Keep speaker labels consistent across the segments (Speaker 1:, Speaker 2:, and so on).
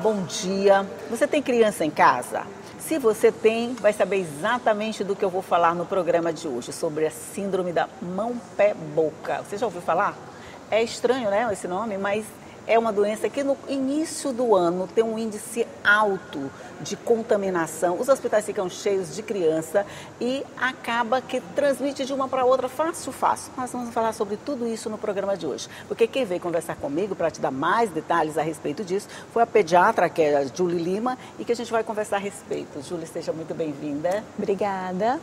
Speaker 1: bom dia. Você tem criança em casa? Se você tem, vai saber exatamente do que eu vou falar no programa de hoje, sobre a síndrome da mão-pé-boca. Você já ouviu falar? É estranho, né, esse nome, mas é uma doença que no início do ano tem um índice alto de contaminação. Os hospitais ficam cheios de criança e acaba que transmite de uma para outra fácil. Nós vamos falar sobre tudo isso no programa de hoje. Porque quem veio conversar comigo para te dar mais detalhes a respeito disso foi a pediatra, que é a Júlia Lima, e que a gente vai conversar a respeito. Júlia, seja muito bem-vinda.
Speaker 2: Obrigada.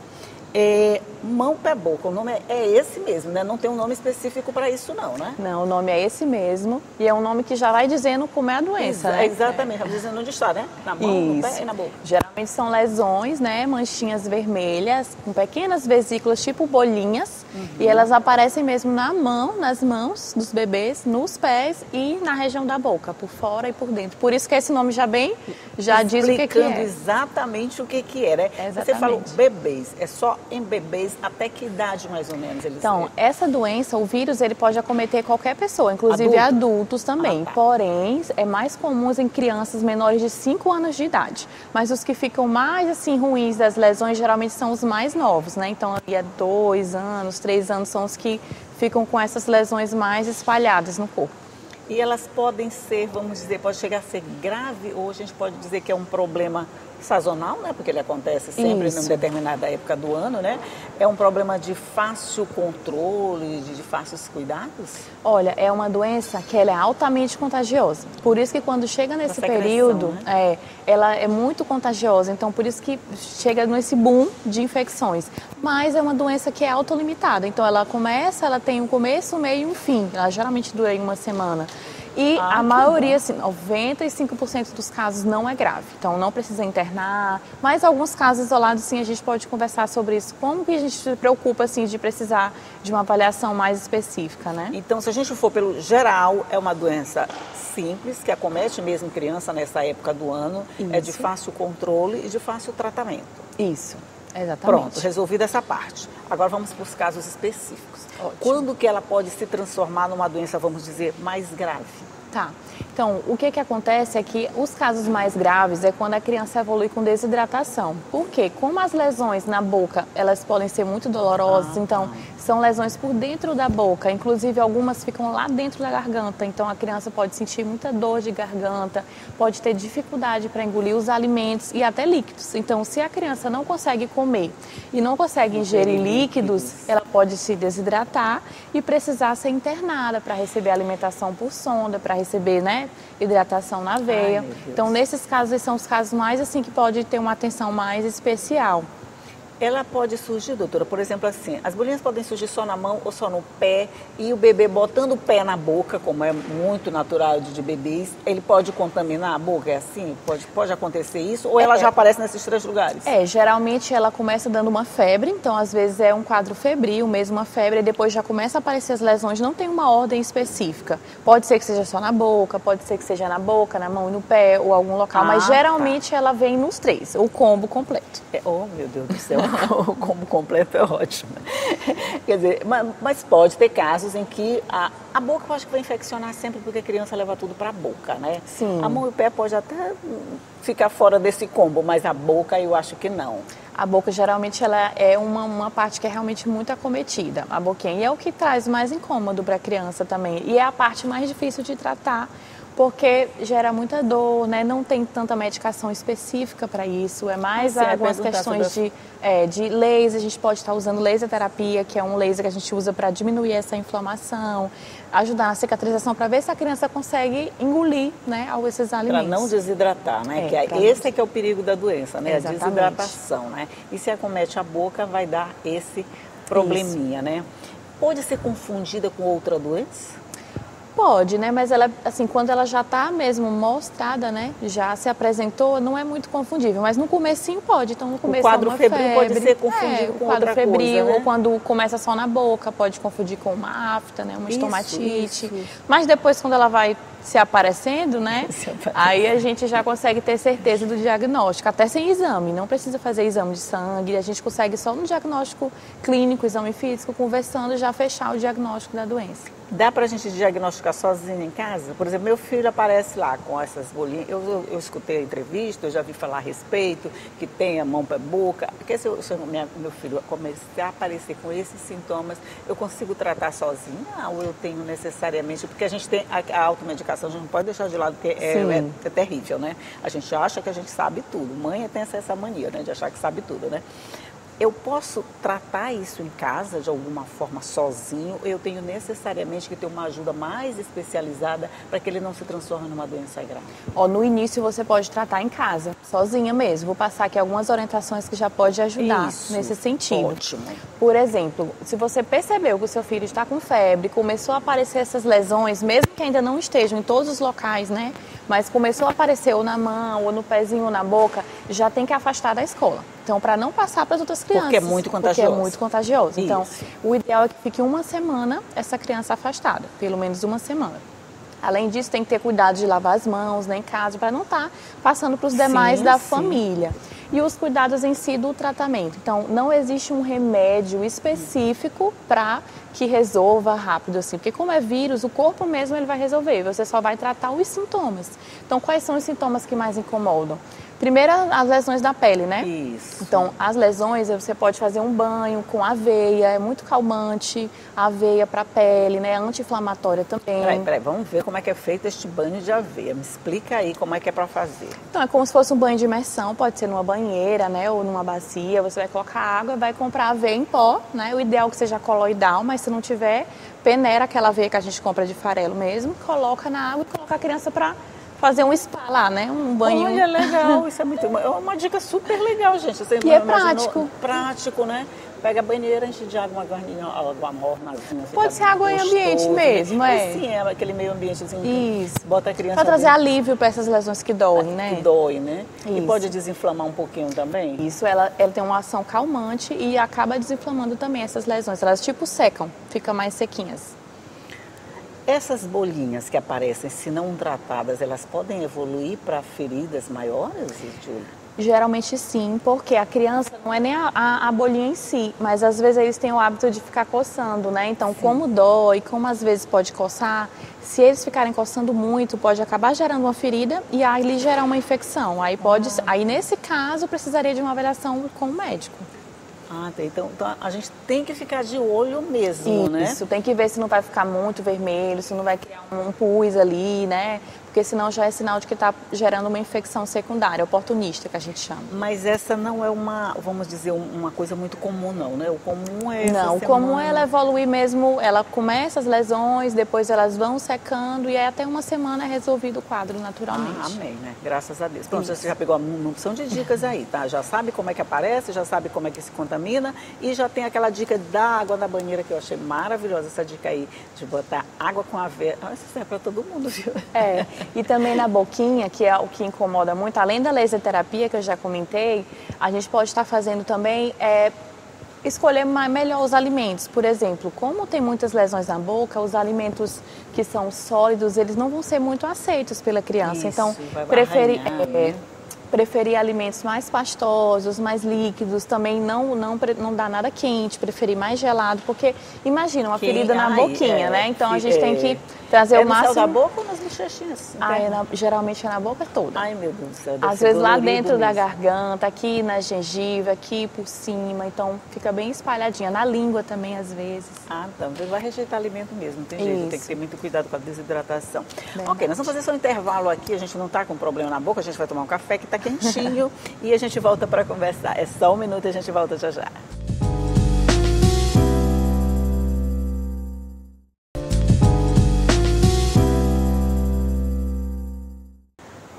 Speaker 1: Mão-pé-boca, o nome é esse mesmo, né? Não tem um nome específico para isso não, né?
Speaker 2: Não, o nome é esse mesmo e é um nome que já vai dizendo como é a doença, né?
Speaker 1: Exatamente, vai dizendo onde está, né? Na mão, no pé e na boca.
Speaker 2: Geralmente são lesões, né? Manchinhas vermelhas, com pequenas vesículas, tipo bolinhas, e elas aparecem mesmo na mão, nas mãos dos bebês, nos pés e na região da boca, por fora e por dentro. Por isso que esse nome já diz o que é.
Speaker 1: Explicando exatamente o que é, né?
Speaker 2: Exatamente.
Speaker 1: Você falou bebês, é só em bebês, até que idade mais ou menos eles
Speaker 2: Então,
Speaker 1: têm?
Speaker 2: essa doença, o vírus, ele pode acometer qualquer pessoa, inclusive adultos também.
Speaker 1: Tá.
Speaker 2: Porém, é mais comum em crianças menores de 5 anos de idade. Mas os que ficam mais, assim, ruins das lesões, geralmente são os mais novos, né? Então, ali 2 anos, 3 anos são os que ficam com essas lesões mais espalhadas no corpo.
Speaker 1: E elas podem ser, vamos dizer, pode chegar a ser grave, ou a gente pode dizer que é um problema sazonal, né? Porque ele acontece sempre em determinada época do ano, né? É um problema de fácil controle, de fáceis cuidados?
Speaker 2: Olha, é uma doença que ela é altamente contagiosa. Por isso que quando chega nesse período,
Speaker 1: né?
Speaker 2: ela é muito contagiosa. Então, por isso que chega nesse boom de infecções. Mas é uma doença que é autolimitada. Então, ela tem um começo, um meio e um fim. Ela geralmente dura em uma semana. E a maioria, assim, 95% dos casos não é grave. Então, não precisa internar. Mas alguns casos isolados, sim, a gente pode conversar sobre isso. Como que a gente se preocupa, assim, de precisar de uma avaliação mais específica, né?
Speaker 1: Então, se a gente for pelo geral, é uma doença simples, que acomete mesmo criança nessa época do ano. Isso. É de fácil controle e de fácil tratamento.
Speaker 2: Isso, exatamente.
Speaker 1: Pronto, resolvida essa parte. Agora vamos para os casos específicos. Ótimo. Quando que ela pode se transformar numa doença, vamos dizer, mais grave?
Speaker 2: Tá. Então, o que acontece é que os casos mais graves é quando a criança evolui com desidratação. Por quê? Como as lesões na boca, elas podem ser muito dolorosas, então são lesões por dentro da boca, inclusive algumas ficam lá dentro da garganta, então a criança pode sentir muita dor de garganta, pode ter dificuldade para engolir os alimentos e até líquidos. Então, se a criança não consegue comer e não consegue ingerir líquidos, ela pode se desidratar e precisar ser internada para receber alimentação por sonda, para receber, né, hidratação na veia. Então, nesses casos, são os casos mais, assim, que pode ter uma atenção mais especial.
Speaker 1: Ela pode surgir, doutora, por exemplo, assim, as bolinhas podem surgir só na mão ou só no pé, e o bebê botando o pé na boca, como é muito natural de bebês, ele pode contaminar a boca, é assim? Pode acontecer isso? Ou ela já aparece nesses 3 lugares?
Speaker 2: Geralmente ela começa dando uma febre, então às vezes é um quadro febril, mesmo uma febre, e depois já começa a aparecer as lesões, não tem uma ordem específica. Pode ser que seja só na boca, pode ser que seja na boca, na mão e no pé, ou algum local, mas geralmente ela vem nos 3, o combo completo.
Speaker 1: Oh, meu Deus do céu. O combo completo é ótimo. Quer dizer, mas pode ter casos em que a boca eu acho que vai infeccionar sempre porque a criança leva tudo para a boca, né?
Speaker 2: Sim.
Speaker 1: A mão e o pé pode até ficar fora desse combo, mas a boca eu acho que não.
Speaker 2: A boca geralmente ela é uma parte que é realmente muito acometida, a boquinha. E é o que traz mais incômodo para a criança também. E é a parte mais difícil de tratar, porque gera muita dor, né? Não tem tanta medicação específica para isso, é mais algumas questões de laser. A gente pode estar usando laser terapia, que é um laser que a gente usa para diminuir essa inflamação, ajudar na cicatrização, para ver se a criança consegue engolir, né, esses alimentos.
Speaker 1: Para não desidratar, né? Esse é que é o perigo da doença, né? Exatamente. A desidratação, né? E se acomete a boca, vai dar esse probleminha, né? Pode ser confundida com outra doença?
Speaker 2: Pode, né? Mas ela, assim, quando ela já está mesmo mostrada, né? Já se apresentou, não é muito confundível. Mas no comecinho pode. Então, no começo
Speaker 1: o quadro febril pode ser confundido com outra coisa, né?
Speaker 2: Ou quando começa só na boca, pode confundir com uma afta, né? Uma estomatite. Mas depois, quando ela vai se aparecendo, né? Aí a gente já consegue ter certeza do diagnóstico, até sem exame. Não precisa fazer exame de sangue. A gente consegue só no diagnóstico clínico, exame físico, conversando, já fechar o diagnóstico da doença.
Speaker 1: Dá para a gente diagnosticar sozinho em casa? Por exemplo, meu filho aparece lá com essas bolinhas. Eu escutei a entrevista, eu já vi falar a respeito, que tem a mão, pé, boca. Porque se meu filho começar a aparecer com esses sintomas, eu consigo tratar sozinha ou eu tenho necessariamente... Porque a gente tem a automedicação, a gente não pode deixar de lado, porque é terrível, né? A gente acha que a gente sabe tudo. Mãe tem essa mania, né, de achar que sabe tudo, né? Eu posso tratar isso em casa de alguma forma sozinho? Eu tenho necessariamente que ter uma ajuda mais especializada para que ele não se transforme numa doença grave?
Speaker 2: No início você pode tratar em casa, sozinha mesmo. Vou passar aqui algumas orientações que já pode ajudar nesse sentido.
Speaker 1: Ótimo.
Speaker 2: Por exemplo, se você percebeu que o seu filho está com febre, começou a aparecer essas lesões, mesmo que ainda não estejam em todos os locais, né? Mas começou a aparecer ou na mão, ou no pezinho, ou na boca, já tem que afastar da escola. Então, para não passar para as outras crianças.
Speaker 1: Porque é muito contagioso.
Speaker 2: Porque é muito contagioso. Então, o ideal é que fique uma semana essa criança afastada, pelo menos uma semana. Além disso, tem que ter cuidado de lavar as mãos, né, em casa, para não estar passando para os demais da família. E os cuidados em si do tratamento. Então, não existe um remédio específico para que resolva rápido, assim. Porque como é vírus, o corpo mesmo ele vai resolver. Você só vai tratar os sintomas. Então, quais são os sintomas que mais incomodam? Primeiro, as lesões da pele, né?
Speaker 1: Isso.
Speaker 2: Então, as lesões, você pode fazer um banho com aveia, é muito calmante, aveia para a pele, né? Anti-inflamatória também.
Speaker 1: Peraí, vamos ver como é que é feito este banho de aveia. Me explica aí como é que é para fazer.
Speaker 2: Então, é como se fosse um banho de imersão, pode ser numa banheira, né? Ou numa bacia, você vai colocar água e vai comprar aveia em pó, né? O ideal é que seja coloidal, mas se não tiver, peneira aquela aveia que a gente compra de farelo mesmo, coloca na água e coloca a criança para fazer um spa lá, né? Um banho.
Speaker 1: Olha, legal, isso é uma dica super legal, gente. Você
Speaker 2: e é prático.
Speaker 1: Prático, né? Pega a banheira, enche de água, uma garninha, água mornazinha.
Speaker 2: Pode ser água em ambiente mesmo,
Speaker 1: Sim, é aquele meio ambientezinho.
Speaker 2: Isso.
Speaker 1: Bota a criança...
Speaker 2: Para trazer alívio para essas lesões que doem, né?
Speaker 1: Que doem, né?
Speaker 2: Isso.
Speaker 1: E pode desinflamar um pouquinho também?
Speaker 2: Isso, ela tem uma ação calmante e acaba desinflamando também essas lesões. Elas tipo secam, ficam mais sequinhas.
Speaker 1: Essas bolinhas que aparecem, se não tratadas, elas podem evoluir para feridas maiores, Júlia?
Speaker 2: Geralmente sim, porque a criança não é nem a bolinha em si, mas às vezes eles têm o hábito de ficar coçando, né? Então, como dói, como às vezes pode coçar, se eles ficarem coçando muito, pode acabar gerando uma ferida e aí gerar uma infecção. Aí nesse caso, precisaria de uma avaliação com o médico.
Speaker 1: Então a gente tem que ficar de olho mesmo, né?
Speaker 2: Isso, tem que ver se não vai ficar muito vermelho, se não vai criar um pus ali, né? Porque senão já é sinal de que está gerando uma infecção secundária, oportunista, que a gente chama.
Speaker 1: Mas essa não é vamos dizer, uma coisa muito comum não, né? O comum é
Speaker 2: Não, o comum é ela evoluir mesmo, ela começa as lesões, depois elas vão secando e aí até uma semana é resolvido o quadro naturalmente.
Speaker 1: Amém, né? Graças a Deus. Pronto, você já pegou uma opção de dicas aí, tá? Já sabe como é que aparece, já sabe como é que se contamina e já tem aquela dica da água na banheira que eu achei maravilhosa, essa dica aí, de botar água com aveia. Isso serve para todo mundo, viu?
Speaker 2: E também na boquinha, que é o que incomoda muito, além da laser terapia que eu já comentei, a gente pode estar fazendo também escolher melhor os alimentos. Por exemplo, como tem muitas lesões na boca, os alimentos que são sólidos, eles não vão ser muito aceitos pela criança.
Speaker 1: Isso,
Speaker 2: então, preferir alimentos mais pastosos, mais líquidos, também não dá nada quente, preferir mais gelado, porque imagina uma ferida na boquinha, né? Então a gente tem que trazer o máximo.
Speaker 1: É no céu da boca ou nas bochechinhas?
Speaker 2: Geralmente é na boca toda.
Speaker 1: Ai, meu Deus do céu.
Speaker 2: Às vezes lá dentro da garganta, aqui na gengiva, aqui por cima, então fica bem espalhadinha. Na língua também, às vezes.
Speaker 1: Então vai rejeitar alimento mesmo, não tem jeito.
Speaker 2: Isso.
Speaker 1: Tem que ter muito cuidado com a desidratação.
Speaker 2: Bem.
Speaker 1: Ok, nós vamos fazer só um intervalo aqui, a gente não está com problema na boca, a gente vai tomar um café que está quentinho e a gente volta para conversar. É só um minuto e a gente volta já já.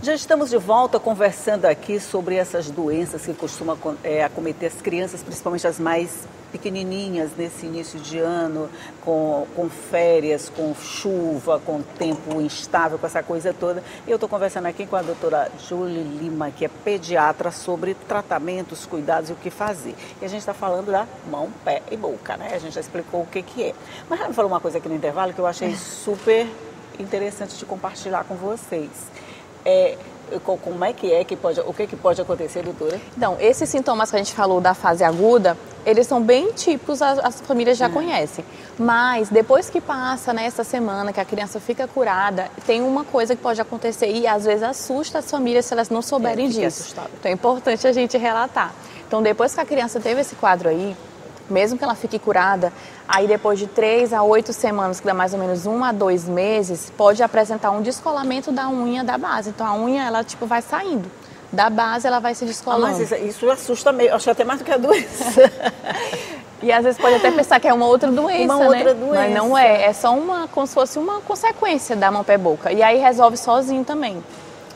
Speaker 1: Já estamos de volta conversando aqui sobre essas doenças que costumam acometer as crianças, principalmente as mais pequenininhas nesse início de ano, com férias, com chuva, com tempo instável, com essa coisa toda. E eu estou conversando aqui com a doutora Julie Lima, que é pediatra, sobre tratamentos, cuidados e o que fazer. E a gente está falando da mão, pé e boca, né? A gente já explicou o que é. Mas ela me falou uma coisa aqui no intervalo que eu achei super interessante de compartilhar com vocês. Como é que pode, o que pode acontecer, doutora?
Speaker 2: Então, esses sintomas que a gente falou da fase aguda, eles são bem típicos, as famílias já conhecem. Mas depois que passa, né, essa semana, que a criança fica curada, tem uma coisa que pode acontecer e às vezes assusta as famílias se elas não souberem disso.
Speaker 1: Assustado.
Speaker 2: Então é importante a gente relatar. Então depois que a criança teve esse quadro aí, mesmo que ela fique curada, aí depois de 3 a 8 semanas, que dá mais ou menos 1 a 2 meses, pode apresentar um descolamento da unha da base. Então a unha, ela tipo vai saindo. Da base ela vai se descolando.
Speaker 1: Mas isso assusta meio, acho até mais do que a doença.
Speaker 2: E às vezes pode até pensar que é uma outra doença,
Speaker 1: uma outra doença.
Speaker 2: Mas não é, é só como se fosse uma consequência da mão pé boca. E aí resolve sozinho também.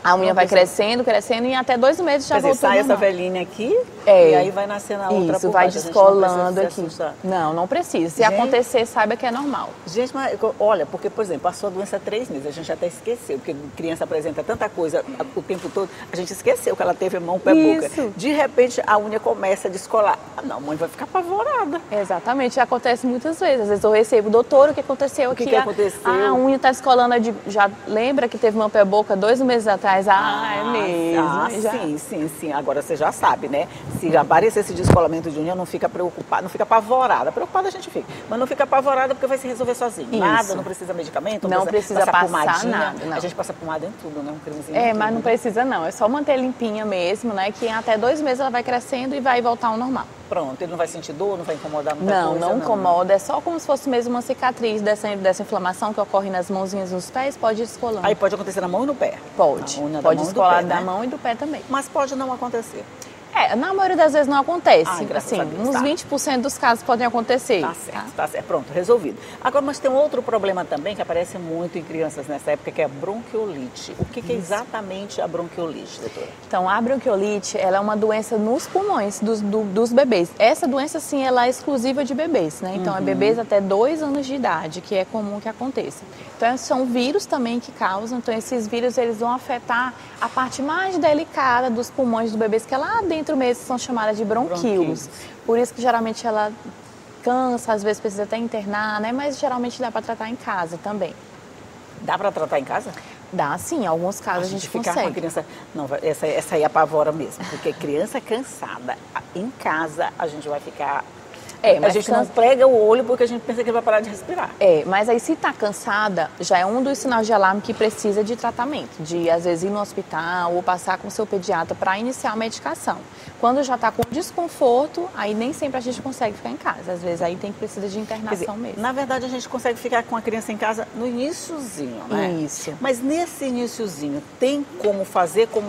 Speaker 2: A unha vai crescendo, crescendo e até 2 meses já voltou
Speaker 1: sai
Speaker 2: normal.
Speaker 1: essa velhinha aqui e aí vai nascendo a outra.
Speaker 2: Isso, vai descolando aqui. Não precisa. Se acontecer, saiba que é normal.
Speaker 1: Gente, mas olha, porque, por exemplo, passou a doença há 3 meses, a gente até esqueceu, porque criança apresenta tanta coisa o tempo todo, a gente esqueceu que ela teve mão, pé, boca. De repente, a unha começa a descolar. Não, a mãe vai ficar apavorada.
Speaker 2: Exatamente, acontece muitas vezes. Às vezes eu recebo, doutor, o que aconteceu aqui?
Speaker 1: O que aconteceu?
Speaker 2: A unha está descolando, já lembra que teve mão, pé, boca 2 meses atrás? É mesmo.
Speaker 1: Sim. Agora você já sabe, né? Se aparecer esse descolamento de unha, não fica preocupada, não fica apavorada. Preocupada a gente fica, mas não fica apavorada porque vai se resolver sozinho.
Speaker 2: Isso.
Speaker 1: Nada, não precisa medicamento,
Speaker 2: não precisa passar
Speaker 1: pomadinha.
Speaker 2: nada. Não.
Speaker 1: A gente passa pomada em tudo, né? Um cremezinho.
Speaker 2: Mas não precisa não, é só manter limpinha mesmo, né? Que em até 2 meses ela vai crescendo e vai voltar ao normal.
Speaker 1: Pronto, ele não vai sentir dor, não vai incomodar muita coisa?
Speaker 2: Não incomoda, é só como se fosse mesmo uma cicatriz dessa inflamação que ocorre nas mãozinhas, nos pés, pode ir descolando.
Speaker 1: Aí pode acontecer na mão e no pé?
Speaker 2: Pode descolar da mão e do pé também.
Speaker 1: Mas pode não acontecer?
Speaker 2: Na maioria das vezes não acontece.
Speaker 1: Assim,
Speaker 2: uns 20% dos casos podem acontecer.
Speaker 1: Tá certo. Pronto, resolvido. Agora, mas tem um outro problema também que aparece muito em crianças nessa época, que é a bronquiolite. O que é exatamente a bronquiolite, doutora?
Speaker 2: Então, a bronquiolite, ela é uma doença nos pulmões dos bebês. Essa doença, sim, ela é exclusiva de bebês, né? Então, é bebês até 2 anos de idade, que é comum que aconteça. Então, são vírus também que causam. Então, esses vírus, eles vão afetar a parte mais delicada dos pulmões dos bebês, que é lá dentro mesmo, são chamadas de bronquíolos. Por isso que geralmente ela cansa, às vezes precisa até internar, né? Mas geralmente dá para tratar em casa também.
Speaker 1: Dá para tratar em casa?
Speaker 2: Dá sim, em alguns casos a gente
Speaker 1: ficar
Speaker 2: consegue.
Speaker 1: Com a criança, não, essa aí apavora mesmo, porque criança cansada, em casa a gente vai ficar... a gente não prega o olho porque a gente pensa que ele vai parar de respirar.
Speaker 2: Mas aí se está cansada, já é um dos sinais de alarme que precisa de tratamento, de às vezes ir no hospital ou passar com o seu pediatra para iniciar a medicação. Quando já está com desconforto, aí nem sempre a gente consegue ficar em casa, às vezes aí precisa de internação mesmo.
Speaker 1: Na verdade, a gente consegue ficar com a criança em casa no iniciozinho, né?
Speaker 2: Isso.
Speaker 1: Mas nesse iniciozinho, tem como fazer com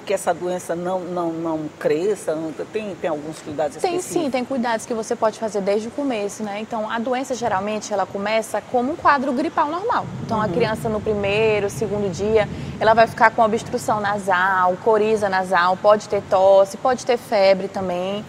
Speaker 1: que essa doença não cresça? Tem alguns cuidados específicos?
Speaker 2: Tem sim, tem cuidados que você pode fazer desde o começo, né? Então, a doença geralmente ela começa como um quadro gripal normal. Então, a criança no primeiro, segundo dia, ela vai ficar com obstrução nasal, coriza nasal, pode ter tosse, pode ter febre também.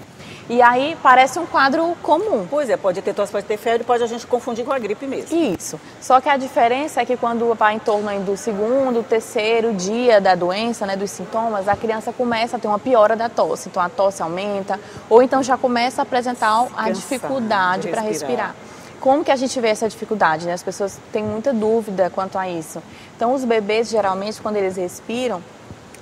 Speaker 2: E aí parece um quadro comum.
Speaker 1: Pois é, pode ter tosse, pode ter febre, pode a gente confundir com a gripe mesmo.
Speaker 2: Isso. Só que a diferença é que quando vai em torno aí do 2º, 3º dia da doença, né, dos sintomas, a criança começa a ter uma piora da tosse. Então a tosse aumenta, ou então já começa a apresentar a dificuldade para respirar. Como que a gente vê essa dificuldade, né? As pessoas têm muita dúvida quanto a isso. Então os bebês, geralmente, quando eles respiram,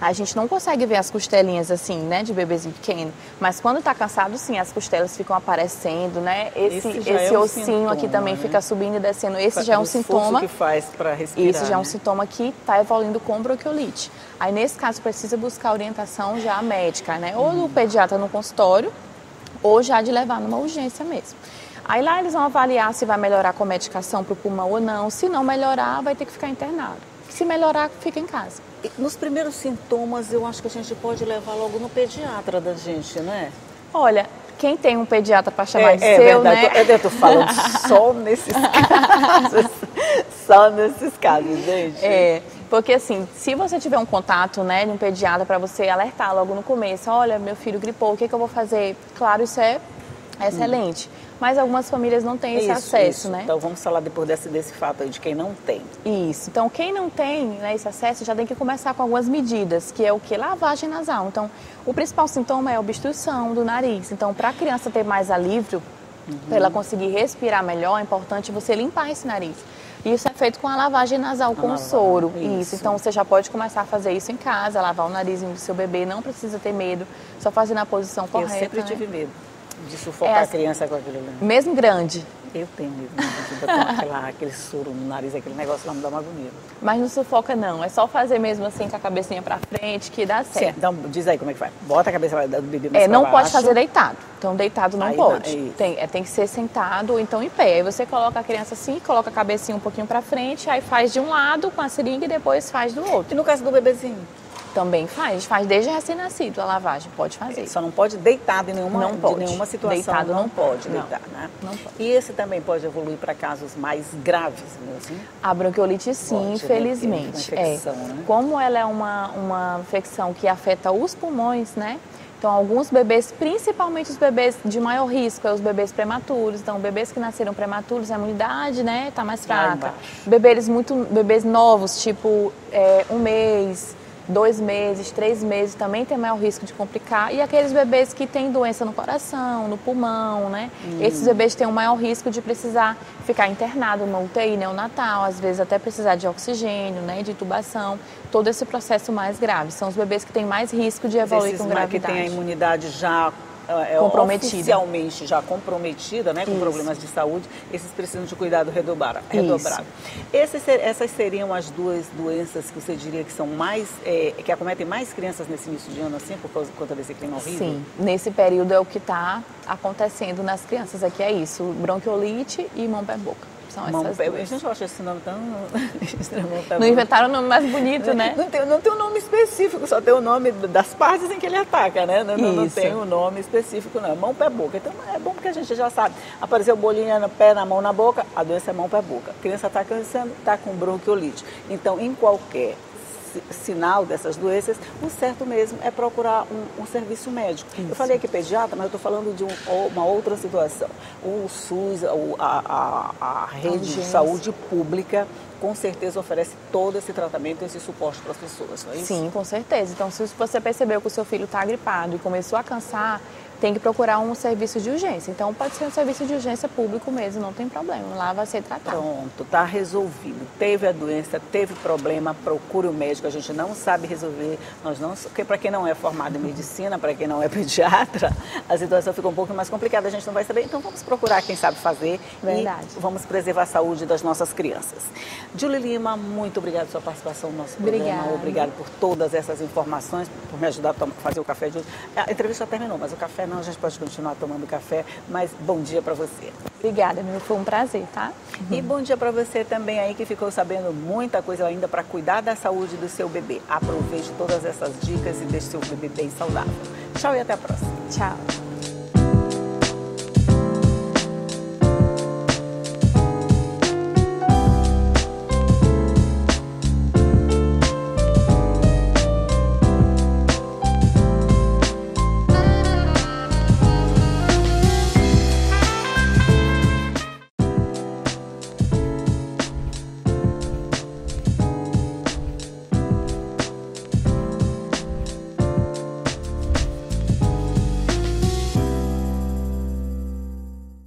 Speaker 2: a gente não consegue ver as costelinhas assim, né, de bebezinho pequeno. Mas quando está cansado, sim, as costelas ficam aparecendo, né? Esse ossinho aqui também fica subindo e descendo. Esse já é um sintoma.
Speaker 1: Que faz para respirar.
Speaker 2: Esse já é um sintoma que está evoluindo com bronquiolite. Aí, nesse caso, precisa buscar orientação já médica, né? Ou do pediatra no consultório, ou já de levar numa urgência mesmo. Aí lá eles vão avaliar se vai melhorar com a medicação para o pulmão ou não. Se não melhorar, vai ter que ficar internado. Se melhorar, fica em casa.
Speaker 1: Nos primeiros sintomas, eu acho que a gente pode levar logo no pediatra da gente, né?
Speaker 2: Olha, quem tem um pediatra para chamar de seu,
Speaker 1: verdade,
Speaker 2: né?
Speaker 1: Eu tô falando só nesses casos. Só nesses casos, gente.
Speaker 2: Porque assim, se você tiver um contato, né, de um pediatra para você alertar logo no começo, olha, meu filho gripou, o que eu vou fazer? Claro, isso é excelente. Mas algumas famílias não têm esse acesso, né?
Speaker 1: Então vamos falar depois desse fato aí de quem não tem.
Speaker 2: Isso. Então quem não tem, né, esse acesso já tem que começar com algumas medidas, que é o que? Lavagem nasal. Então o principal sintoma é a obstrução do nariz. Então para a criança ter mais alívio, para ela conseguir respirar melhor, é importante você limpar esse nariz. Isso é feito com a lavagem nasal, com soro. Isso. Então você já pode começar a fazer isso em casa, lavar o narizinho do seu bebê, não precisa ter medo, só fazer na posição correta.
Speaker 1: Eu sempre tive medo. de sufocar a criança com aquilo ali.
Speaker 2: Mesmo grande.
Speaker 1: Eu tenho mesmo, de botar aquele soro no nariz, aquele negócio lá me dá uma agonia.
Speaker 2: Mas não sufoca não, é só fazer mesmo assim com a cabecinha pra frente que dá certo.
Speaker 1: Então, diz aí como é que faz. Bota a cabeça do bebê mais
Speaker 2: Não
Speaker 1: pra
Speaker 2: pode
Speaker 1: baixo.
Speaker 2: fazer deitado. Então, deitado não
Speaker 1: Aí
Speaker 2: pode. Tem que ser sentado ou então em pé. Aí você coloca a criança assim, coloca a cabecinha um pouquinho pra frente, aí faz de um lado com a seringa e depois faz do outro.
Speaker 1: E no caso do bebezinho?
Speaker 2: Também faz desde recém-nascido a lavagem, pode fazer.
Speaker 1: Só não pode deitado em nenhuma,
Speaker 2: Não pode.
Speaker 1: de nenhuma situação.
Speaker 2: Deitado não pode,
Speaker 1: deitar, né?
Speaker 2: Não pode.
Speaker 1: E esse também pode evoluir para casos mais graves mesmo?
Speaker 2: A bronquiolite sim,
Speaker 1: Pode, né?
Speaker 2: infelizmente.
Speaker 1: Uma infecção, né?
Speaker 2: Como ela é uma infecção que afeta os pulmões, né? Então, alguns bebês, principalmente os bebês de maior risco, os bebês prematuros. Então, bebês que nasceram prematuros, a imunidade, né, tá mais fraca. Bebês novos, tipo 1 mês, 2 meses, 3 meses, também tem maior risco de complicar. E aqueles bebês que têm doença no coração, no pulmão, né? Esses bebês têm o maior risco de precisar ficar internado no UTI neonatal, às vezes até precisar de oxigênio, né? De intubação. Todo esse processo mais grave. São os bebês que têm mais risco de evoluir com gravidade.
Speaker 1: Que têm a imunidade já
Speaker 2: comprometida.
Speaker 1: Oficialmente já comprometida, né, com problemas de saúde, esses precisam de cuidado redobrado. Essas seriam as duas doenças que você diria que são mais, que acometem mais crianças nesse início de ano, assim, por conta desse clima horrível?
Speaker 2: Sim, nesse período é o que está acontecendo nas crianças aqui, é isso, bronquiolite e mão, pé, boca. São essas duas.
Speaker 1: Gente, eu acho esse nome tão...
Speaker 2: Não inventaram o nome mais bonito, né?
Speaker 1: Não tem um nome específico, só tem o nome das partes em que ele ataca, né? Não tem um nome específico, não. Mão, pé, boca. Então, é bom porque a gente já sabe. Apareceu bolinha no pé, na mão, na boca, a doença é mão, pé, boca. A criança está cansando, está com bronquiolite. Então, em qualquer sinal dessas doenças, o certo mesmo é procurar um serviço médico. Isso. Eu falei aqui pediatra, mas eu estou falando de uma outra situação. O SUS, a rede de saúde pública, com certeza oferece todo esse tratamento e esse suporte para as pessoas, não é isso?
Speaker 2: Sim, com certeza. Então, se você percebeu que o seu filho está gripado e começou a cansar, tem que procurar um serviço de urgência. Então, pode ser um serviço de urgência público mesmo, não tem problema. Lá vai ser tratado.
Speaker 1: Pronto, está resolvido. Teve a doença, teve problema, procure o médico. A gente não sabe resolver. Porque para quem não é formado em medicina, para quem não é pediatra, a situação fica um pouco mais complicada. A gente não vai saber. Então, vamos procurar quem sabe fazer.
Speaker 2: Verdade.
Speaker 1: E vamos preservar a saúde das nossas crianças. Julie Lima, muito obrigada pela sua participação no nosso programa. Obrigada por todas essas informações, por me ajudar a fazer o café de hoje. A entrevista já terminou, mas o café não, a gente pode continuar tomando café, mas bom dia para você.
Speaker 2: Obrigada, foi um prazer, tá?
Speaker 1: E bom dia para você também aí que ficou sabendo muita coisa ainda para cuidar da saúde do seu bebê. Aproveite todas essas dicas e deixe seu bebê bem saudável. Tchau e até a próxima.
Speaker 2: Tchau.